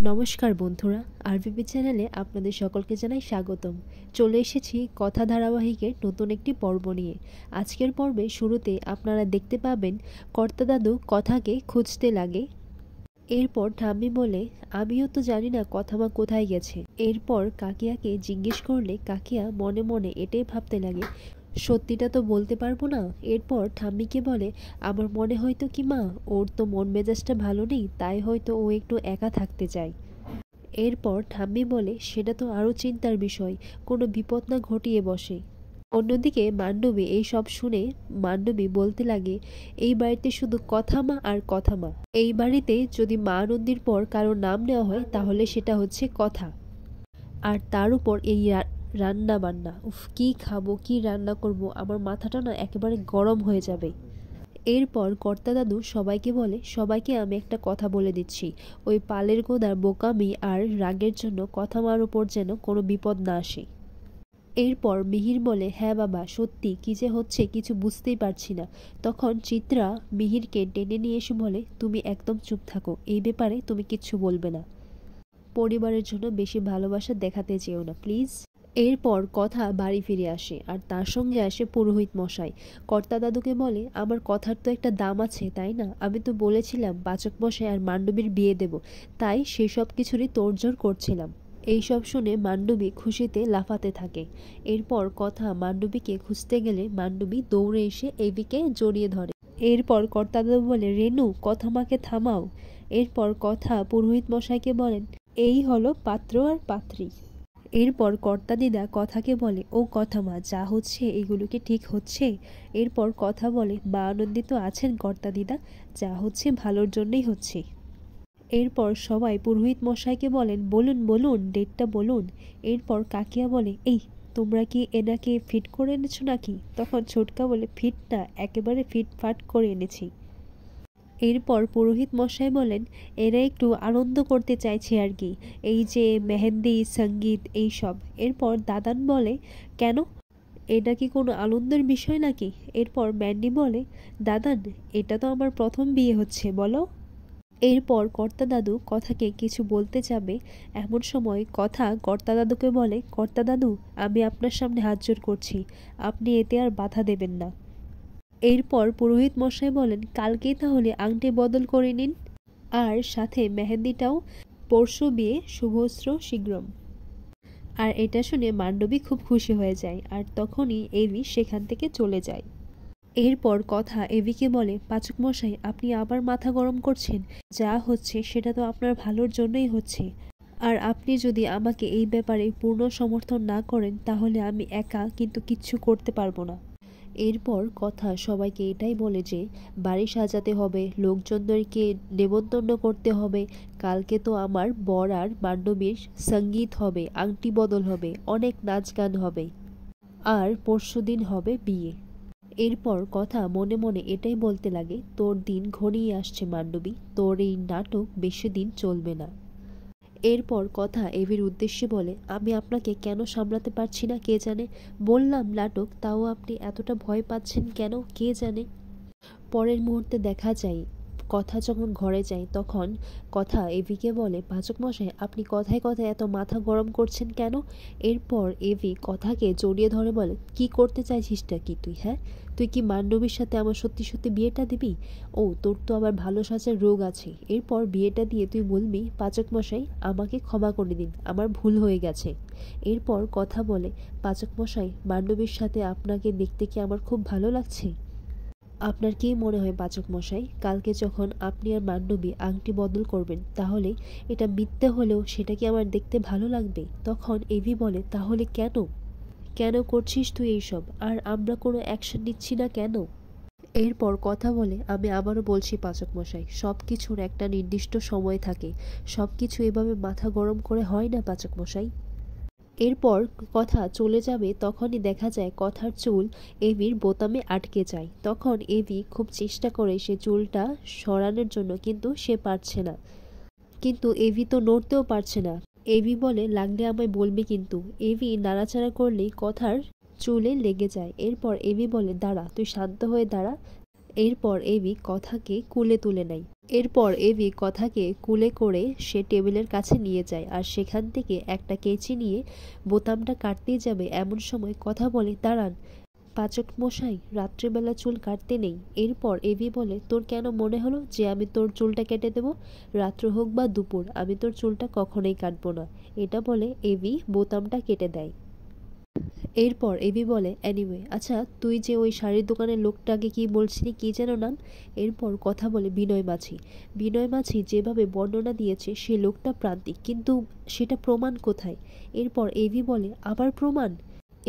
নমস্কার বন্ধুরা, আরবিপি চ্যানেলে আপনাদের সকলকে জানাই স্বাগতম। চলে এসেছি কথা ধারাবাহিকের নতুন একটি পর্ব নিয়ে। আজকের পর্বে শুরুতে আপনারা দেখতে পাবেন কর্তা দাদু কথাকে খুঁজতে লাগে। এরপর ঠাম্মি বলে, আমিও তো জানি না কথামা কোথায় গেছে। এরপর কাকিয়াকে জিজ্ঞেস করলে কাকিয়া মনে মনে এটাই ভাবতে লাগে, সত্যিটা তো বলতে পারবো না। এরপর ঠাম্মিকে বলে, আমার মনে হয়তো কি মা, ওর তো মন মেজাজটা ভালো নেই, তাই হয়তো ও একটু একা থাকতে চায়। এরপর ঠাম্মি বলে, সেটা তো আরও চিন্তার বিষয়, কোনো বিপদ না ঘটিয়ে বসে। অন্যদিকে মান্ডবী এই সব শুনে মান্ডবী বলতে লাগে, এই বাড়িতে শুধু কথা মা আর কথা মা। এই বাড়িতে যদি মা নন্দীর পর কারোর নাম নেওয়া হয় তাহলে সেটা হচ্ছে কথা। আর তার উপর এই রান্না বান্না, উফ কি খাবো কি রান্না করব, আমার মাথাটা না একেবারে গরম হয়ে যাবে। এরপর কর্তা দাদু সবাইকে বলে, সবাইকে আমি একটা কথা বলে দিচ্ছি, ওই পালের গোদার বোকামি আর রাগের জন্য কথা মার উপর যেন কোনো বিপদ না আসে। এরপর মিহির বলে, হ্যাঁ বাবা সত্যি কি যে হচ্ছে কিছু বুঝতেই পারছি না। তখন চিত্রা মিহিরকে টেনে নিয়ে এসে বলে, তুমি একদম চুপ থাকো, এই ব্যাপারে তুমি কিচ্ছু বলবে না। পরিবারের জন্য বেশি ভালোবাসা দেখাতে চেও না প্লিজ। এরপর কথা বাড়ি ফিরে আসে আর তার সঙ্গে আসে পুরোহিত মশাই। কর্তা দাদুকে বলে, আমার কথার তো একটা দাম আছে তাই না, আমি তো বলেছিলাম পাচক মশাই আর মান্ডবীর বিয়ে দেব, তাই সেই সব কিছুরই তোড়জোড় করছিলাম। এইসব শুনে মান্ডবী খুশিতে লাফাতে থাকে। এরপর কথা মান্ডবীকে খুঁজতে গেলে মান্ডবী দৌড়ে এসে এভিকে জড়িয়ে ধরে। এরপর কর্তা দাদু বলে, রেনু কথা মাকে থামাও। এরপর কথা পুরোহিত মশাইকে বলেন, এই হলো পাত্র আর পাত্রী। এরপর কর্তা দিদা কথাকে বলে, ও কথা মা যা হচ্ছে এগুলো কি ঠিক হচ্ছে? এরপর কথা বলে, মা আনন্দিত আছেন কর্তা দিদা, যা হচ্ছে ভালোর জন্যই হচ্ছে। এরপর সবাই পুরোহিত মশাইকে বলেন, বলুন বলুন ডেটটা বলুন। এরপর কাকিয়া বলে, এই তোমরা কি এনাকে ফিট করে এনেছো নাকি? তখন ছোটকা বলে, ফিট না, একেবারে ফিটফাট করে এনেছি। এরপর পুরোহিত মশাই বলেন, এরা একটু আনন্দ করতে চাইছে আর কি, এই যে মেহেন্দি সঙ্গীত এইসব। এরপর দাদান বলে, কেন, এটা কি কোনো আনন্দের বিষয় নাকি? এরপর ম্যান্ডি বলে, দাদান এটা তো আমার প্রথম বিয়ে হচ্ছে বলো। এরপর কর্তা দাদু কথাকে কিছু বলতে যাবে, এমন সময় কথা কর্তা দাদুকে বলে, কর্তা দাদু আমি আপনার সামনে হাত জোড় করছি, আপনি এতে আর বাধা দেবেন না। এরপর পুরোহিত মশাই বলেন, কালকেই তাহলে আংটি বদল করে নিন, আর সাথে মেহেন্দিটাও, পরশু বিয়ে, শুভস্র শীঘ্রম। আর এটা শুনে মান্ডবী খুব খুশি হয়ে যায় আর তখনই এভি সেখান থেকে চলে যায়। এরপর কথা এভিকে বলে, পাচক মশাই আপনি আবার মাথা গরম করছেন, যা হচ্ছে সেটা তো আপনার ভালোর জন্যই হচ্ছে, আর আপনি যদি আমাকে এই ব্যাপারে পূর্ণ সমর্থন না করেন তাহলে আমি একা কিন্তু কিচ্ছু করতে পারবো না। এরপর কথা সবাইকে এটাই বলে যে বাড়ি সাজাতে হবে, লোকজনদেরকে নেমন্তন্ন করতে হবে, কালকে তো আমার বর আর মান্ডবীর সঙ্গীত হবে, আংটি বদল হবে, অনেক নাচ গান হবে, আর পরশুদিন হবে বিয়ে। এরপর কথা মনে মনে এটাই বলতে লাগে, তোর দিন ঘনিয়ে আসছে মান্ডবী, তোর এই নাটক বেশি দিন চলবে না। এরপর কথা এভির উদ্দেশ্যে বলে, আমি আপনাকে কেন সামলাতে পারছি না কে জানে, বললাম নাটক, তাও আপনি এতটা ভয় পাচ্ছেন কেন কে জানে। পরের মুহূর্তে দেখা যায় কথা যখন ঘরে যায় তখন কথা এভিকে বলে, পাচক মশাই আপনি কথায় কথায় এত মাথা গরম করছেন কেন? এরপর এভি কথাকে জড়িয়ে ধরে বলে, কি করতে চাইছিসটা কি তুই, হ্যাঁ তুই কি মান্ডবীর সাথে আমার সত্যি সত্যি বিয়েটা দিবি? ও তোর তো আবার ভালো সাজার রোগ আছে। এরপর বিয়েটা দিয়ে তুই বলবি, পাচক মশাই আমাকে ক্ষমা করে দিন, আমার ভুল হয়ে গেছে। এরপর কথা বলে, পাচক মশাই মান্ডবীর সাথে আপনাকে দেখতে কি আমার খুব ভালো লাগছে? আপনার কি মনে হয় পাচক মশাই, কালকে যখন আপনি আর মান্ডবী আংটি বদল করবেন তাহলে এটা মিথ্যে হলেও সেটা কি আমার দেখতে ভালো লাগবে? তখন এভি বলে, তাহলে কেন কেন করছিস তুই এইসব, আর আমরা কোনো অ্যাকশন নিচ্ছি না কেন? এরপর কথা বলে, আমি আবারও বলছি পাচক মশাই, সব কিছুর একটা নির্দিষ্ট সময় থাকে, সব কিছু এভাবে মাথা গরম করে হয় না পাচক মশাই। এরপর কথা চলে যাবে তখনই দেখা যায় কথার চুল এভির বোতামে আটকে যায়। তখন এভি খুব চেষ্টা করে সে চুলটা সরানোর জন্য, কিন্তু সে পারছে না। কিন্তু এভি তো নড়তেও পারছে না। এভি বলে, লাগলে আমায় বলবি কিন্তু। এভি নাড়াচাড়া করলেই কথার চুলে লেগে যায়। এরপর এভি বলে, দাঁড়া তুই শান্ত হয়ে দাঁড়া। এরপর এভি কথাকে কুলে তুলে নেয়। এরপর এভি কথাকে কুলে করে সে টেবিলের কাছে নিয়ে যায় আর সেখান থেকে একটা কেচি নিয়ে বোতামটা কাটতেই যাবে এমন সময় কথা বলে, দাঁড়ান পাচক মশাই, রাত্রিবেলা চুল কাটতে নেই। এরপর এভি বলে, তোর কেন মনে হলো যে আমি তোর চুলটা কেটে দেব? রাত্র হোক বা দুপুর, আমি তোর চুলটা কখনোই কাটবো না। এটা বলে এভি বোতামটা কেটে দেয়। এরপর এভি বলে, অ্যানিওয়ে, আচ্ছা তুই যে ওই শাড়ির দোকানের লোকটাকে কি বলছিলি, কি যেন নাম? এরপর কথা বলে বিনয় মাঝি। বিনয় মাঝি যেভাবে বর্ণনা দিয়েছে সে লোকটা প্রান্তিক, কিন্তু সেটা প্রমাণ কোথায়? এরপর এভি বলে, আবার প্রমাণ?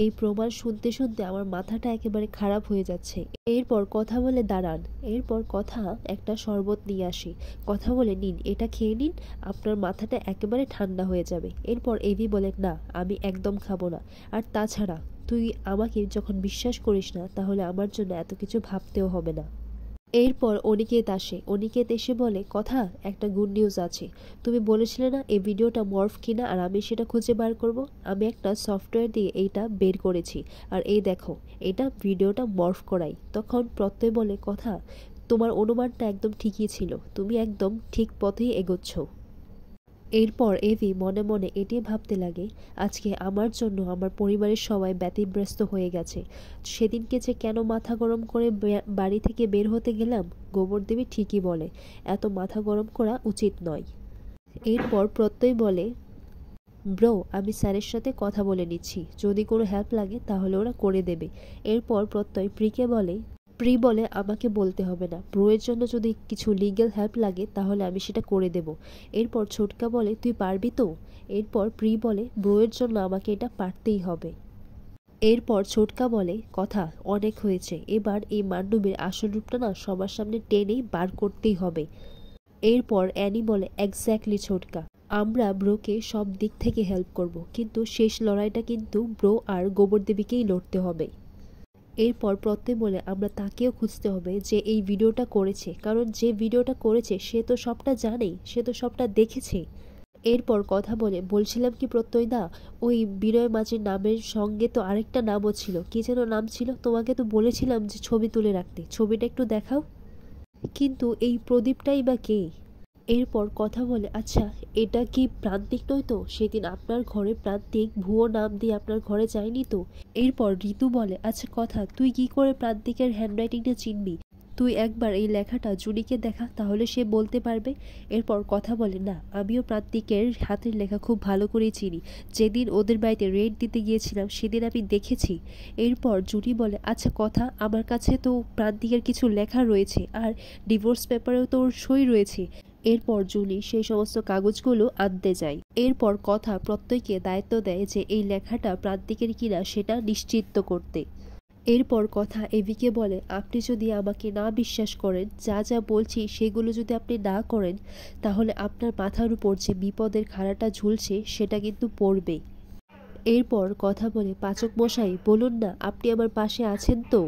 এই প্রমাণ শুনতে শুনতে আমার মাথাটা একেবারে খারাপ হয়ে যাচ্ছে। এরপর কথা বলে, দাঁড়ান। এরপর কথা একটা শরবত নিয়ে আসে। কথা বলে, নিন এটা খেয়ে নিন, আপনার মাথাটা একেবারে ঠান্ডা হয়ে যাবে। এরপর এভি বলে, না আমি একদম খাবো না। আর তাছাড়া তুই আমাকে যখন বিশ্বাস করিস না তাহলে আমার জন্য এত কিছু ভাবতেও হবে না। এরপর অনিকেত আসে। অনিকেত এসে বলে, কথা একটা গুড নিউজ আছে। তুমি বলেছিলে না এই ভিডিওটা মর্ফ কিনা, আর আমি সেটা খুঁজে বার করব। আমি একটা সফটওয়্যার দিয়ে এইটা বের করেছি, আর এই দেখো এটা ভিডিওটা মর্ফ করাই। তখন প্রত্যয় বলে, কথা তোমার অনুমানটা একদম ঠিকই ছিল, তুমি একদম ঠিক পথেই এগোচ্ছ। এরপর এভি মনে মনে এটি ভাবতে লাগে, আজকে আমার জন্য আমার পরিবারের সবাই ব্যতিব্যস্ত হয়ে গেছে। সেদিনকে যে কেন মাথা গরম করে বাড়ি থেকে বের হতে গেলাম। গোবরদেবী ঠিকই বলে, এত মাথা গরম করা উচিত নয়। এরপর প্রত্যয় বলে, ব্রো আমি স্যারের সাথে কথা বলে নিচ্ছি, যদি কোনো হেল্প লাগে তাহলে ওরা করে দেবে। এরপর প্রত্যয় প্রি বলে, আমাকে বলতে হবে না, ব্রোয়ের জন্য যদি কিছু লিগ্যাল হেল্প লাগে তাহলে আমি সেটা করে দেব। এরপর ছোটকা বলে, তুই পারবি তো? এরপর প্রি বলে, ব্রোয়ের জন্য আমাকে এটা পারতেই হবে। এরপর ছোটকা বলে, কথা অনেক হয়েছে, এবার এই মান্ডবীর আসল রূপটা না সবার সামনে টেনেই বার করতেই হবে। এরপর অ্যানি বলে, এক্স্যাক্টলি ছোটকা, আমরা ব্রোকে সব দিক থেকে হেল্প করব, কিন্তু শেষ লড়াইটা কিন্তু ব্রো আর গোবরদেবীকেই লড়তে হবে। এরপর প্রত্যয় বলে, আমরা তাকেও খুঁজতে হবে যে এই ভিডিওটা করেছে, কারণ যে ভিডিওটা করেছে সে তো সবটা জানে, সে তো সবটা দেখেছে। এরপর কথা বলে, বলছিলাম কি প্রত্যয় দা, ওই বিনয় মাঝির নামের সঙ্গে তো আরেকটা নামও ছিল, কি যেন নাম ছিল? তোমাকে তো বলেছিলাম যে ছবি তুলে রাখতে, ছবিটা একটু দেখাও। কিন্তু এই প্রদীপটাই বা কে? এরপর কথা বলে, আচ্ছা এটা কি প্রান্তিক নয় তো? সেদিন আপনার ঘরে প্রান্তিক ভুয়ো নাম দিয়ে আপনার ঘরে যায়নি তো? এরপর ঋতু বলে, আচ্ছা কথা তুই কি করে প্রান্তিকের হ্যান্ডরাইটিংটা চিনবি? তুই একবার এই লেখাটা জুনিকে দেখা, তাহলে সে বলতে পারবে। এরপর কথা বলে, না আমিও প্রান্তিকের হাতের লেখা খুব ভালো করেই চিনি, যেদিন ওদের বাড়িতে রেড দিতে গিয়েছিলাম সেদিন আমি দেখেছি। এরপর জুনি বলে, আচ্ছা কথা আমার কাছে তো প্রান্তিকের কিছু লেখা রয়েছে, আর ডিভোর্স পেপারেও তো ওর সই রয়েছে। এরপর জুনি সেই সমস্ত কাগজগুলো আনতে যায়। এরপর কথা প্রত্যয়কে দায়িত্ব দেয় যে এই লেখাটা প্রান্তিকের কিনা সেটা নিশ্চিত করতে। এরপর কথা এভিকে বলে, আপনি যদি আমাকে না বিশ্বাস করেন, যা যা বলছি সেগুলো যদি আপনি না করেন, তাহলে আপনার মাথার উপর যে বিপদের খাড়াটা ঝুলছে সেটা কিন্তু পড়বে। এরপর কথা বলে, পাচক মশাই বলুন না, আপনি আমার পাশে আছেন তো?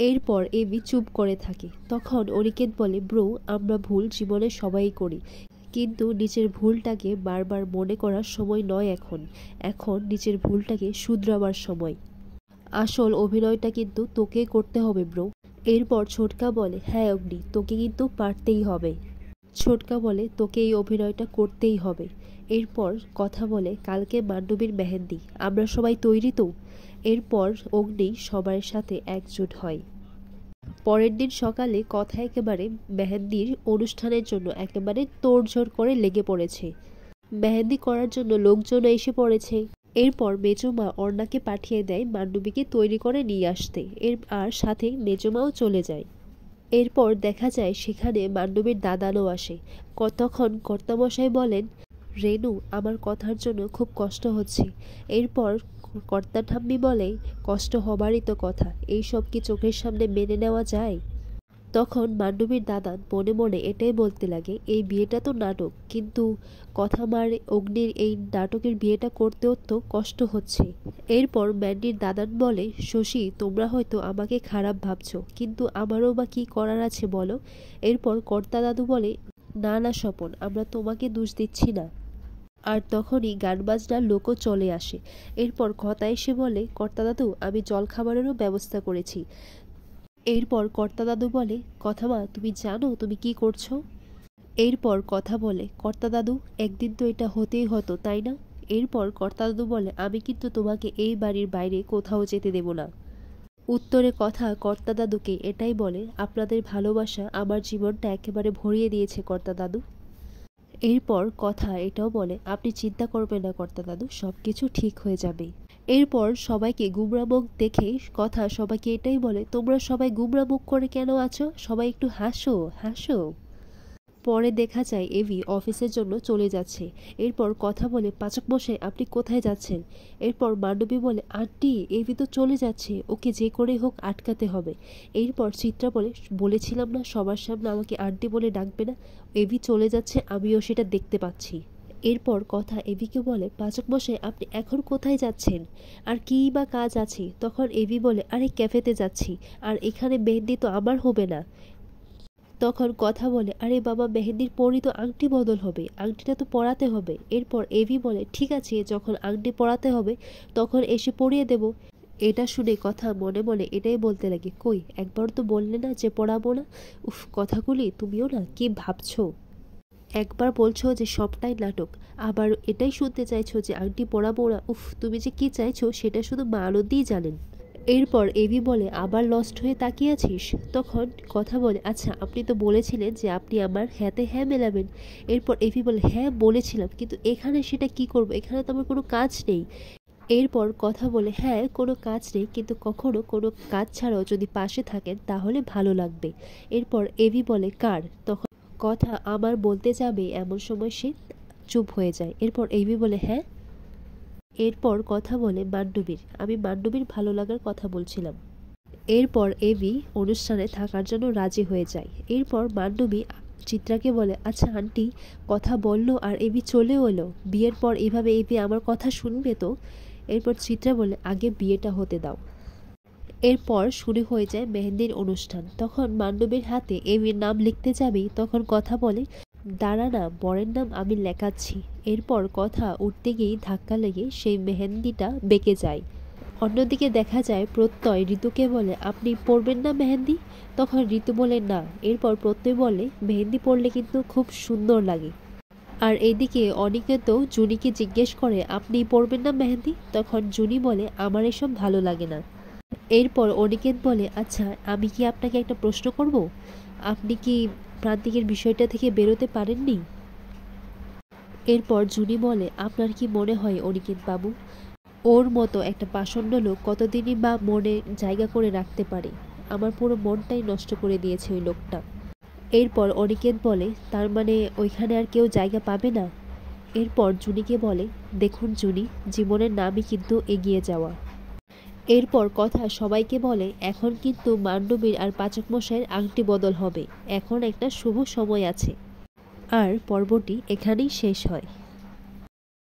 এরপর এভি চুপ করে থাকে। তখন অনিকেত বলে, ব্রো আমরা ভুল জীবনে সবাই করি, কিন্তু নিজের ভুলটাকে বারবার মনে করার সময় নয় এখন। এখন নিজের ভুলটাকে শুধরাবার সময়। আসল অভিনয়টা কিন্তু তোকে করতে হবে ব্রো। এরপর ছোটকা বলে, হ্যাঁ অগ্নি, তোকে কিন্তু পারতেই হবে। ছোটকা বলে, তোকে এই অভিনয়টা করতেই হবে। এরপর কথা বলে, কালকে মান্ডবীর মেহেন্দি, আমরা সবাই তৈরি তো? এরপর অগ্নি সবার সাথে একজোট হয়। পরের দিন সকালে কথা একেবারে মেহেন্দির অনুষ্ঠানের জন্য একেবারে তোড়জোড় করে লেগে পড়েছে। মেহেন্দি করার জন্য লোকজন এসে পড়েছে। এরপর মেজমা অর্ণাকে পাঠিয়ে দেয় মান্ডবীকে তৈরি করে নিয়ে আসতে, আর সাথে মেজমাও চলে যায়। এরপর দেখা যায় সেখানে মান্ডবীর দাদানও আসে। তখন কর্তামশাই বলেন, রেনু আমার কথার জন্য খুব কষ্ট হচ্ছে। এরপর কর্তা ঠাম্মি বলে, কষ্ট হবারই তো কথা, এইসব কি চোখের সামনে মেনে নেওয়া যায়? তখন মান্ডবীর দাদান মনে মনে এটাই বলতে লাগে, এই বিয়েটা তো নাটক, কিন্তু কথা মার অগ্নির এই নাটকের বিয়েটা করতেও তো কষ্ট হচ্ছে। এরপর ম্যান্ডির দাদান বলে, শশী তোমরা হয়তো আমাকে খারাপ ভাবছো, কিন্তু আমারও বা কি করার আছে বলো? এরপর কর্তা দাদু বলে, না না স্বপন, আমরা তোমাকে দোষ দিচ্ছি না। আর তখনই গান বাজনার লোকও চলে আসে। এরপর কথা এসে বলে, কর্তা দাদু আমি জলখাবারেরও ব্যবস্থা করেছি। এরপর কর্তা দাদু বলে, কথা মা তুমি জানো তুমি কি করছো? এরপর কথা বলে কর্তা দাদু, একদিন তো এটা হতেই হতো, তাই না? এরপর কর্তা দাদু বলে, আমি কিন্তু তোমাকে এই বাড়ির বাইরে কোথাও যেতে দেব না। উত্তরে কথা কর্তা দাদুকে এটাই বলে, আপনাদের ভালোবাসা আমার জীবনটা একেবারে ভরিয়ে দিয়েছে কর্তা দাদু। এরপর কথা এটাও বলে, আপনি চিন্তা করবেন না কর্তা দাদু, সব কিছু ঠিক হয়ে যাবে। এরপর সবাইকে গুমরা মুখ দেখে কথা সবাইকে এটাই বলে, তোমরা সবাই গুমরা মুখ করে কেন আছো? সবাই একটু হাসো হাসো। পরে দেখা যায় এভি অফিসের জন্য চলে যাচ্ছে। এরপর কথা বলে, পাচক মশাই আপনি কোথায় যাচ্ছেন? এরপর মান্ডবী বলে, আন্টি এভি তো চলে যাচ্ছে, ওকে যে করে হোক আটকাতে হবে। এরপর চিত্রা বলে, বলেছিলাম না সবার সামনে আমাকে আন্টি বলে ডাকবে না? এভি চলে যাচ্ছে, আমিও সেটা দেখতে পাচ্ছি। এরপর কথা এভিকে বলে, পাচক মশাই আপনি এখন কোথায় যাচ্ছেন? আর কী বা কাজ আছে? তখন এভি বলে, আরে ক্যাফেতে যাচ্ছি, আর এখানে মেহেন্দি তো আমার হবে না। তখন কথা বলে, আরে বাবা মেহেন্দির পরই তো আংটি বদল হবে, আংটিটা তো পরাতে হবে। এরপর এভি বলে, ঠিক আছে যখন আংটি পরাতে হবে তখন এসে পরিয়ে দেব। এটা শুনে কথা মনে মনে এটাই বলতে লাগে, কই একবার তো বললে না যে পড়াবো না? উফ কথাগুলি তুমিও না কি ভাবছো? একবার বলছো যে সবটাই নাটক, আবার এটাই শুনতে চাইছো যে আংটি পরাবো না। উফ তুমি যে কি চাইছো সেটা শুধু মা আনন্দেই জানেন। এরপর এভি বলে, আবার লস্ট হয়ে তাকিয়ে আছিস? তখন কথা বলে, আচ্ছা আপনি তো বলেছিলেন যে আপনি আমার হ্যাঁতে হ্যাঁ মেলাবেন। এরপর এভি বলে, হ্যাঁ বলেছিলাম, কিন্তু এখানে সেটা কি করব, এখানে তো আমার কোনো কাজ নেই। এরপর কথা বলে, হ্যাঁ কোনো কাজ নেই, কিন্তু কখনো কোনো কাজ ছাড়াও যদি পাশে থাকেন তাহলে ভালো লাগবে। এরপর এভি বলে, কার? তখন কথা আমার বলতে যাবে এমন সময় সে চুপ হয়ে যায়। এরপর এভি বলে, হ্যাঁ। এরপর কথা বলে, মান্ডবীর, আমি মান্ডবীর ভালো লাগার কথা বলছিলাম। এরপর এভি অনুষ্ঠানে থাকার জন্য রাজি হয়ে যায়। এরপর মান্ডবী চিত্রাকে বলে, আচ্ছা আন্টি কথা বললো আর এভি চলেও এলো, বিয়ের পর এভাবে এভি আমার কথা শুনবে তো? এরপর চিত্রা বলে, আগে বিয়েটা হতে দাও। এরপর শুরু হয়ে যায় মেহেন্দির অনুষ্ঠান। তখন মান্ডবীর হাতে এভির নাম লিখতে যাবেই তখন কথা বলে, দাঁড়া না, বরের নাম আমি লেখাচ্ছি। এরপর কথা উঠতে গিয়েই ধাক্কা লেগে সেই মেহেন্দিটা বেঁকে যায়। অন্যদিকে দেখা যায় প্রত্যয় ঋতুকে বলে, আপনি পরবেন না মেহেন্দি? তখন ঋতু বলে, না। এরপর প্রত্যয় বলে, মেহেন্দি পরলে কিন্তু খুব সুন্দর লাগে। আর এদিকে অনিকেতও জুনিকে জিজ্ঞেস করে, আপনি পরবেন না মেহেন্দি? তখন জুনি বলে, আমার এসব ভালো লাগে না। এরপর অনিকেত বলে, আচ্ছা আমি কি আপনাকে একটা প্রশ্ন করব? আপনি কি প্রান্তিকের বিষয়টা থেকে বেরোতে পারেননি? এরপর জুনি বলে, আপনার কি মনে হয় অনিকেত বাবু, ওর মতো একটা পাষণ্ড লোক কতদিনই বা মনে জায়গা করে রাখতে পারে? আমার পুরো মনটাই নষ্ট করে দিয়েছে ওই লোকটা। এরপর অনিকেত বলে, তার মানে ওইখানে আর কেউ জায়গা পাবে না? এরপর জুনিকে বলে, দেখুন জুনি, জীবনের নামই কিন্তু এগিয়ে যাওয়া। এরপর কথা সবাইকে বলে, এখন কিন্তু মান্ডবীর আর পাচক মশাইয়ের আংটি বদল হবে, এখন একটা শুভ সময় আছে। আর পর্বটি এখানেই শেষ হয়।